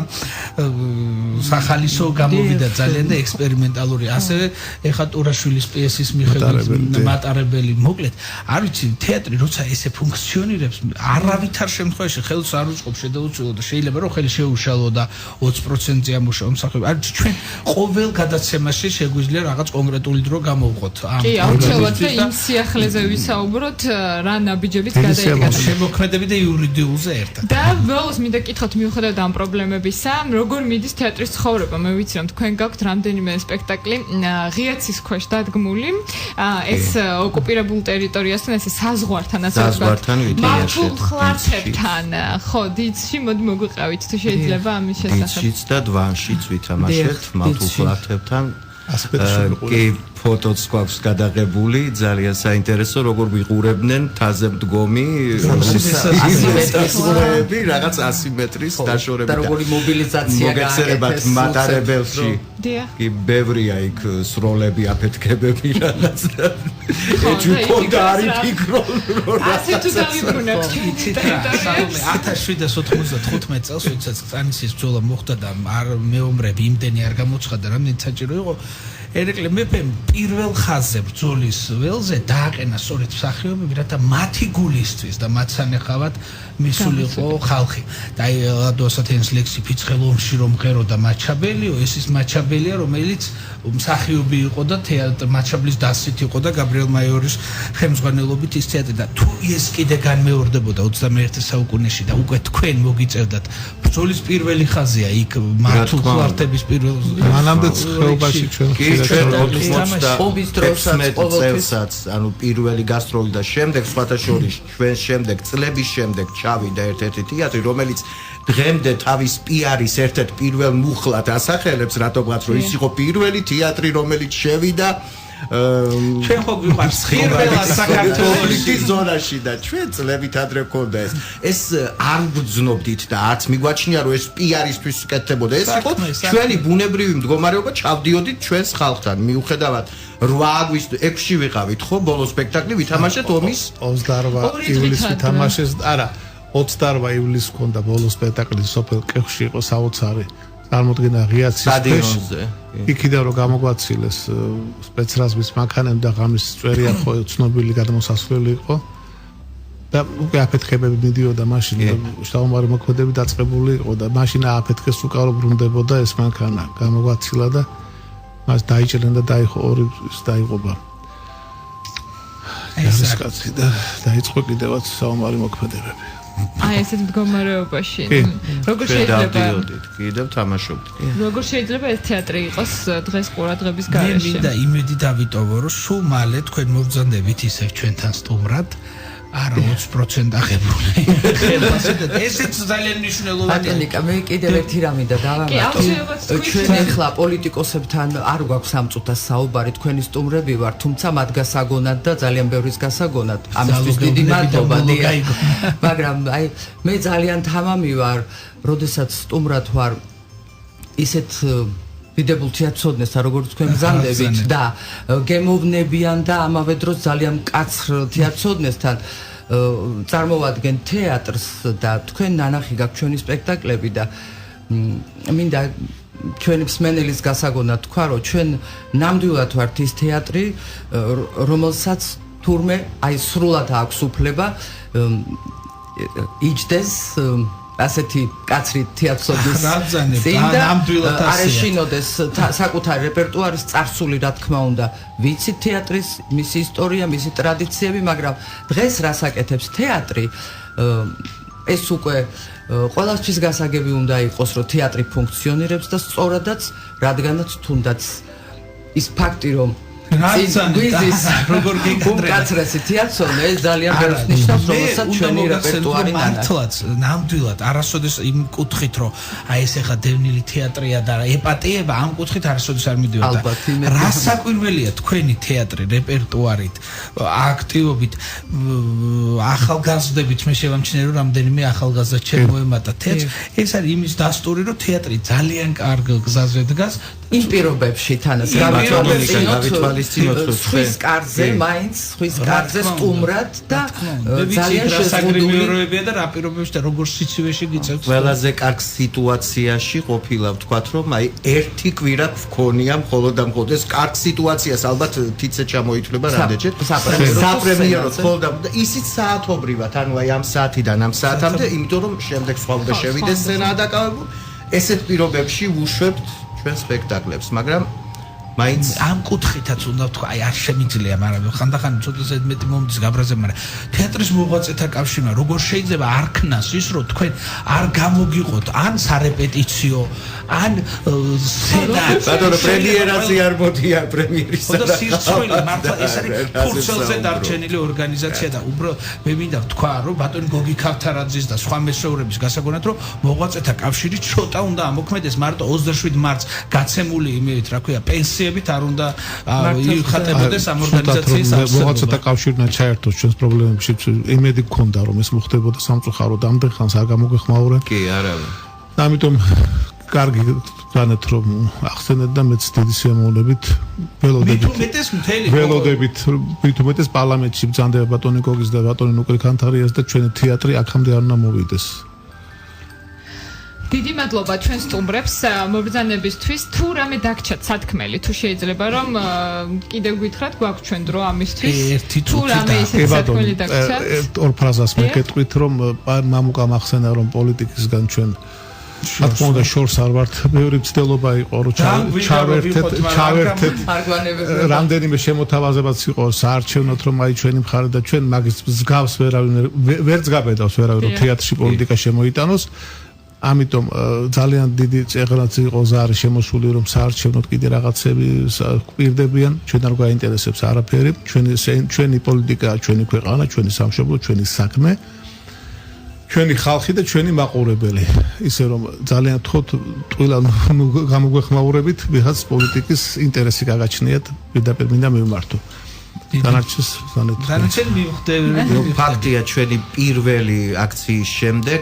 სახალისო გამოვიდა ძალიან და ექსპერიმენტალური ასევე ეხა ტურაშვილის პიესის მიხედვით მატარებელი მოკლედ არ ვიცი თეატრი როცა ესე ფუნქციონირებს არავითარ შემთხვევაში ხელს არ უწყობს შედაუწყო და შეიძლება რომ ხელი შეუშალო და 20%-ზე ამუშავო მსახიობი. არ ჩვენ ყოველ გადაცემაში შეგვიძლია რაღაც კონკრეტული დრო გამოვყოთ. კი, აუცილებლად და იმ სიახლეზე ვისაუბროთ, რა ნაბიჯებით გადაიდგა შემოქმედები და იურიდიულზე ერთად. და ბოლოს მინდა გითხოთ მიუხედავად ამ პრობლემებისა, როგორ მიდის თეატრის ცხოვრება? მე ვიცი რომ თქვენ გაქვთ რამდენიმე სპექტაკლი ღიაცის ქვეშ დადგმული. ეს ოკუპირებულ ტერიტორიასთან, ესე საზღვართან, ასე ვთქვათ. მართულ ხლარჩებთან, ხო, დიცში მოდი მოგვიყავით თუ შეიძლება ამის შესახებ. დიცშიც და დვანშიც ვითამაშეთ მართულ ხლარჩებთან. კი ფოტოც გვაქვს გადაღებული, ძალიან საინტერესო, როგორ ვიყურებდნენ თაზე მდგომი 100 მეტრი რაღაც 100 მეტრის დაშორებით და როგორი მობილიზაცია გააკეთეს მატარებელში. კი ბევრია იქ სროლები, აფეთქებები რაღაც. ეჭვქონდა არის ფიქრო რომ ასე თუ დავიბრუნებთ იცით რა, სალომე 1795 წელს, როდესაც ყანისის ბრძოლა მოხდა და მეომრები იმდენი არ გამოცხადა, რამდენი საჭირო იყო ერეკლე მეფემ პირველ ხაზზე ბრძოლის ველზე დააყენა სწორედ მსახიობები, რათა მათი გულისთვის და მათ სანახავად მისულიყო ხალხი. და აი ლადოსათ ენსლექსი ფიცხელ ომში რომ ღეროდა მაჩაბელიო, ეს ის მაჩაბელია, რომელიც მსახიობი იყო და თეატრი მაჩაბლის დასით იყო და გაბრიელ მაიორის ხელმძღვანელობით ის თეატრი და თუ ეს კიდე განმეორდებოდა 21 საუკუნეში და უკვე თქვენ მოგიწევდათ ბრძოლის პირველი ხაზია იქ მართულ ხლარტების პირველ მანამდე ხეობაში ჩვენ ჩვენ 90 წელსაც, ანუ პირველი გასტროლი და შემდეგ სხვათა შორის ჩვენ შემდეგ წლების შემდეგ ჩავიდა ერთ-ერთი თეატრი, რომელიც დღემდე თავის პიარის ერთ-ერთ პირველ მუხლად ასახელებს, რატომღაც რომ ის იყო პირველი თეატრი, რომელიც შევიდა ჩვენ ხო გვიყვარს პირველად საქართველოს ზონაში და ჩვენ წლებით ადრე გქონდა ეს არ გძნობდით და არც მიგვაჩნია რომ ეს პიარისთვის უკეთდებოდა. ეს იყო ჩვენი ბუნებრივი მდგომარეობა, ჩავდიოდით ჩვენს ხალხთან. მიუხედავად 8 აგვისტო 6-ში ვიყავით ხო ბოლო სპექტაკლი ვითამაშეთ ომის 28 ივლისს ვითამაშეს, არა 28 ივლისს ქონდა ბოლო სპექტაკლი სოფელ კეხში იყო საოცარი წარმოდგენა ღიაცის სტადიონზე. იქიდან რომ გამოგვაცილეს სპეცრაზმის მანქანები და ღამის წვერია ხო ცნობილი გადმოსასვლელი იყო და უკვე აფეთქებები მიდიოდა მაშინ შთამომავალი მოქმედები დაწყებული იყო და მაშინ აფეთქეს უკარო ბრუნდებოდა ეს მანქანა გამოგვაცილა და მას დაიჭრნენ და დაიხო ორი დაიღობა ეს კაცი და დაიწყო კიდევაც საომარი მოქმედებები. აი ესეთ მდგომარეობაში როგორ შეიძლება კიდევ თამაშობთ. როგორ შეიძლება ეს თეატრი იყოს დღეს ყურადღების გარეშე? მე მინდა იმედი დავიტოვო, რომ სულ მალე თქვენ მოგზანდებით ისევ ჩვენთან სტუმრად. არა 20% აღებული. ესეც ძალიან მნიშვნელოვანია. ატენიკა, მე კიდევ ერთი რამე და დავამატო. ჩვენ ახლა პოლიტიკოსებთან არ გვაქვს ამ წუთას საუბარი, თქვენი სტუმრები ვარ, თუმცა მათ გასაგონად და ძალიან ბევრის გასაგონად. ამისთვის დიდი მადლობა. მაგრამ აი მე ძალიან თამამი ვარ, როდესაც სტუმრად ვარ ისეთ დიდებულ თეატროსნესთან, როგორც თქვენ გზანდებით და გემოვნებიან და ამავე დროს ძალიან მკაცრ თეატროსნესთან წარმოვადგენ თეატრს და თქვენ ნანახი გაქვთ ჩვენი სპექტაკლები და მინდა ჩვენი მსმენელის გასაგონად თქვა, რომ ჩვენ ნამდვილად ვართ ის თეატრი, რომელსაც თურმე აი სრულად აქვს უფლება იჯდეს ასეთი კაცრი თეატროსნის წინ და არეშინოდეს საკუთარი რეპერტუარის წარსული, რა თქმა უნდა, ვიცით თეატრის, მისი ისტორია, მისი ტრადიციები, მაგრამ დღეს რას აკეთებს თეატრი, ეს უკვე ყველასთვის გასაგები უნდა იყოს, რომ თეატრი ფუნქციონირებს და სწორადაც, რადგანაც თუნდაც ის ფაქტი, რომ გვიზის როგორ გეკადრება უკაცრესი თეატრონი ეს ძალიან ბევრს ნიშნავს, რომელსაც ჩვენი რეპერტუარი მართლაც ნამდვილად არასოდეს იმ კუთხით, რომ აი ეს ახლა დევნილი თეატრია და ეპატიება ამ კუთხით არასოდეს არ მიდიოდა. რა საკვირველია თქვენი თეატრი რეპერტუარით, აქტივობით, ახალგაზრდებით მე შევამჩნიე, რომ რამდენიმე ახალგაზრდა ჩემ მოემატა თეატრს. ეს არის იმის დასტური, რომ თეატრი ძალიან კარგ გზაზე დგას იმ პირობებში თანაც გავითვალისწინოთ ხვის კარზე, მაინც ხვის კარზე სტუმრად და ძალიან შეზღუდული და რა პირობებში და როგორ სიცივეში გიწევთ. ყველაზე კარგ სიტუაციაში ყოფილა ვთქვათ, რომ აი ერთი კვირა გქონია მხოლოდ და მხოლოდ ეს კარგ სიტუაციას ალბათ თიცე ჩამოითვლება რამდენჯერ საპრემიერო მხოლოდ და ისიც საათობრივად, ანუ აი ამ საათიდან ამ საათამდე, იმიტომ რომ შემდეგ სხვა უნდა შევიდეს სცენა დაკავებული. ესეთ პირობებში ვუშვებთ ჩვენ სპექტაკლებს, მაგრამ მაინც ამ კუთხითაც უნდა ვთქვა, აი არ შემიძლია, მაგრამ ხანდახან ცოტა ზედმეტი მომდის გაბრაზე, მაგრამ თეატრის მოღვაწეთა კავშირმა როგორ შეიძლება არ ქნას ის, რომ თქვენ არ გამოგიყოთ ან სარეპეტიციო, ან სცენა. ბატონო, პრემიერაზე არ მოდიან პრემიერის. და სირცხვილი მართლა ეს არის ფურცელზე დარჩენილი ორგანიზაცია და უბრალოდ მე მინდა ვთქვა, რომ ბატონი გოგი ქავთარაძის და სხვა მესწრეების გასაგონად, რომ მოღვაწეთა კავშირი ცოტა უნდა ამოქმედეს მარტო 27 მარტს გაცემული იმით, რა ქვია, პენსია არ უნდა იხატებოდეს ამ ორგანიზაციის არსებობა. მოღვაწეთა კავშირთან ჩაერთოს ჩვენს პრობლემებში იმედი გქონდა რომ ეს მოხდებოდა სამწუხაროდ ამდენ ხანს არ გამოგეხმაურე. კი, არავინ. ამიტომ კარგი განეთ რომ ახსენეთ და მეც დიდი სიამოვნებით ველოდებით მით უმეტეს პარლამენტში ბრძანდება ბატონი გოგის და ბატონი ნუკრი ქანთარიას და ჩვენი თეატრი აქამდე არ უნდა მოვიდეს. დიდი მადლობა ჩვენ სტუმრებს მობრძანებისთვის. თუ რამე დაგჭათ სათქმელი, თუ შეიძლება რომ კიდევ გითხრათ, გვაქვს ჩვენ დრო ამისთვის. თუ რამე ისეთი სათქმელი დაგჭათ. ორ ფრაზას მეკეთყვით რომ მამუკამ ახსენა რომ პოლიტიკისგან ჩვენ რა თქმა უნდა შორს არ ვართ. მეორე მცდელობა იყო რომ ჩავერთეთ რამდენიმე შემოთავაზებაც იყო საარჩევნოთ რომ აი ჩვენი მხარე და ჩვენ მაგის მსგავს ვერ ზგაბედავს ვერავინ რომ თეატრში პოლიტიკა შემოიტანოს. ამიტომ ძალიან დიდი წეღრაც იყო ზარი შემოსული რომ საარჩევნოთ კიდე რაღაცები გვირდებიან, ჩვენ არ გვაინტერესებს არაფერი, ჩვენი პოლიტიკა, ჩვენი ქვეყანა, ჩვენი სამშობლო, ჩვენი საქმე, ჩვენი ხალხი და ჩვენი მაყურებელი. ისე რომ ძალიან თქოთ ტყილად გამოგვეხმაურებით, ვიღაც პოლიტიკის ინტერესი გაგაჩნიათ, პირდაპირ მინდა მივმართო. განაჩენ მივხვდები ფაქტია ჩვენი პირველი აქციის შემდეგ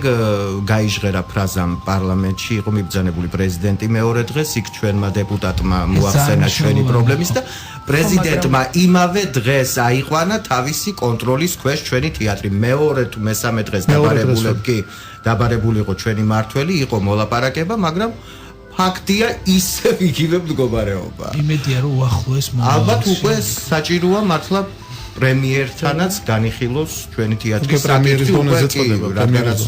გაიჟღერა ფრაზამ პარლამენტში იყო მიბრძანებული პრეზიდენტი მეორე დღეს იქ ჩვენმა დეპუტატმა მოახსენა ჩვენი პრობლემის და პრეზიდენტმა იმავე დღეს აიყვანა თავისი კონტროლის ქვეშ ჩვენი თეატრი მეორე თუ მესამე დღეს დაბარებული იყო ჩვენი მართველი იყო მოლაპარაკება მაგრამ ფაქტია ისე იგივე მდგომარეობა. იმედია რომ უახლოეს მომავალში. ალბათ უკვე საჭიროა მართლა პრემიერთანაც განიხილოს ჩვენი თეატრის პრემიერის დონეზე წოდება, რადგანაც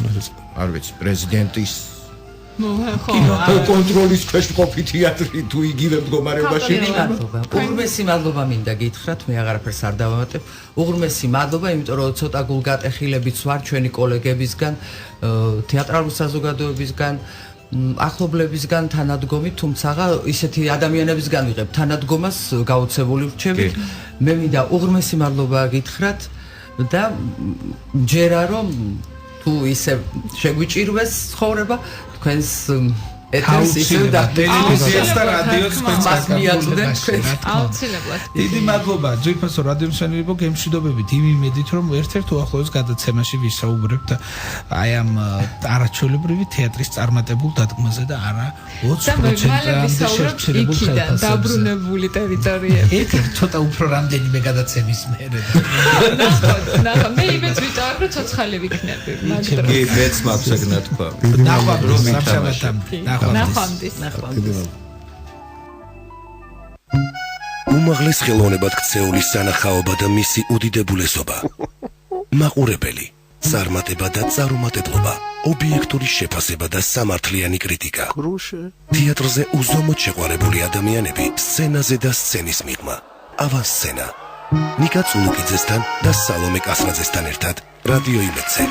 არ ვიცი, პრეზიდენტის კონტროლის ქვეშ ყოფი თეატრი თუ იგივე მდგომარეობაში მადლობა. უღრმესი მადლობა მინდა გითხრათ, მე აღარაფერს არ დავამატებ. უღრმესი მადლობა, იმიტომ რომ ცოტა გულგატეხილებიც ვარ ჩვენი კოლეგებისგან, თეატრალური საზოგადოებისგან ახლობლებისგან თანადგომი, თუმცა ისეთი ადამიანებისგან ვიღებ თანადგომას გაუცებული ვრჩევით. მე მინდა უღრმესი მადლობა გითხრათ და ჯერა რომ თუ ისე შეგვიჭირვეს ცხოვრება, თქვენს ეთერს ისე და ტელევიზიას და რადიოს მასმიაწვდენ აუცილებლად. დიდი მადლობა ძვირფასო რადიო მსმენელებო გემშვიდობებით იმ იმედით რომ ერთ-ერთ უახლოეს გადაცემაში ვისაუბრებთ აი ამ არაჩვეულებრივი თეატრის წარმატებულ დადგმაზე და არა 20%-ამდე შერჩერებულ ხელფასებზე. დაბრუნებული ტერიტორიები. ეგ ცოტა უფრო რამდენიმე გადაცემის მერე. ნახა მე იმეც ვიტოვებ რომ ცოცხალი ვიქნები. კი მეც მაქვს ეგ ნათქვა. ნახავთ რომ სამშაბათამდე ნახვამდის. უმაღლეს ხელოვნებად ქცეული სანახაობა და მისი უდიდებულესობა. მაყურებელი, წარმატება და წარუმატებლობა, ობიექტური შეფასება და სამართლიანი კრიტიკა. თეატრზე უზომოდ შეყვარებული ადამიანები, სცენაზე და სცენის მიღმა. ავანსცენა. ნიკა წულუკიძესთან და სალომე კასრაძესთან ერთად რადიო იმედზე.